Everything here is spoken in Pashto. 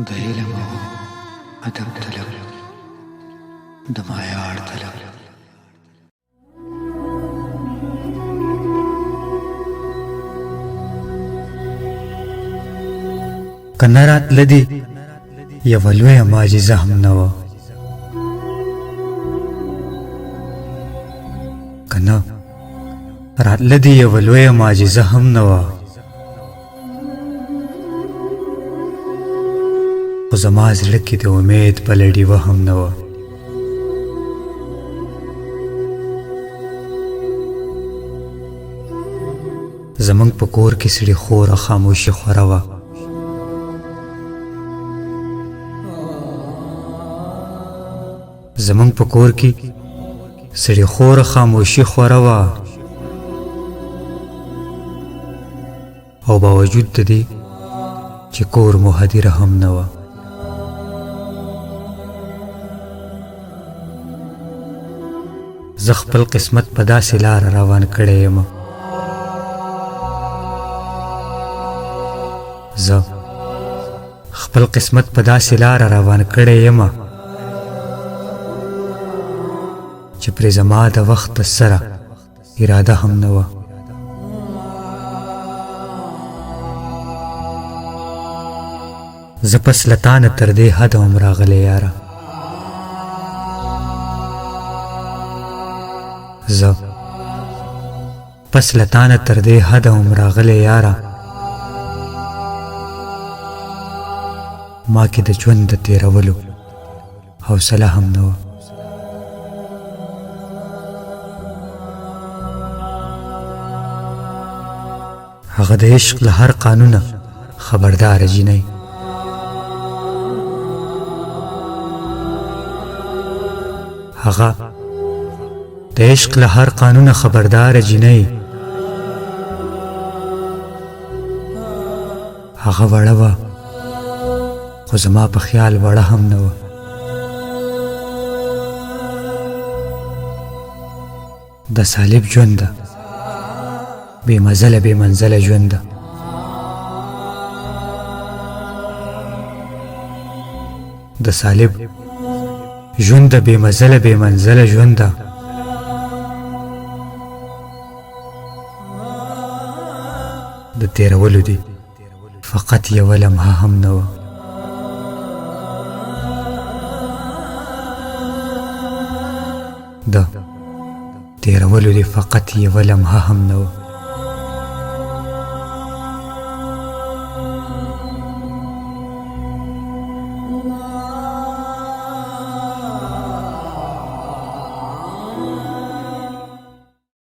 د علم او ادب طلب د معیار طلب کنه راتلدی یوه لویه معجزه هم نه وه کنه راتلدی یوه لویه معجزه هم نه وه خو زما زړه کې د امید بله ډیوه هم نه وه زمونږ په کور کې سړي خوره خاموشي خوره وه زمونږ په کور کې سړي خوره خاموشي خوره وه او باوجود د دې چې کور مو هدیره هم نه وه زه خپل قسمت په داسې لاره روان کړی یم زه خپل قسمت په داسې لاره روان کړی یم چې پرې زما د وخت سره اراده هم نه وه زه پس له تانه تر دې حده هم راغلی یاره زه پس له تانه تر دې حده هم راغلی یاره ما کې د ژوند د تېرولو حوصله هم نه وه هغه د عشق له هر قانونه خبرداره جینۍ هغه د عشق له هر قانونه خبرداره جینۍ هغه وړه وه خو زما په خیال وړه هم نه وه د سالب ژونده بې مزله بې منزله ژونده د سالب ژونده بې مزله بې منزله ژونده د تېرولو دي فقط یوه لمحه هم نه وه د تېرولو دي فقط یوه لمحه هم نه وه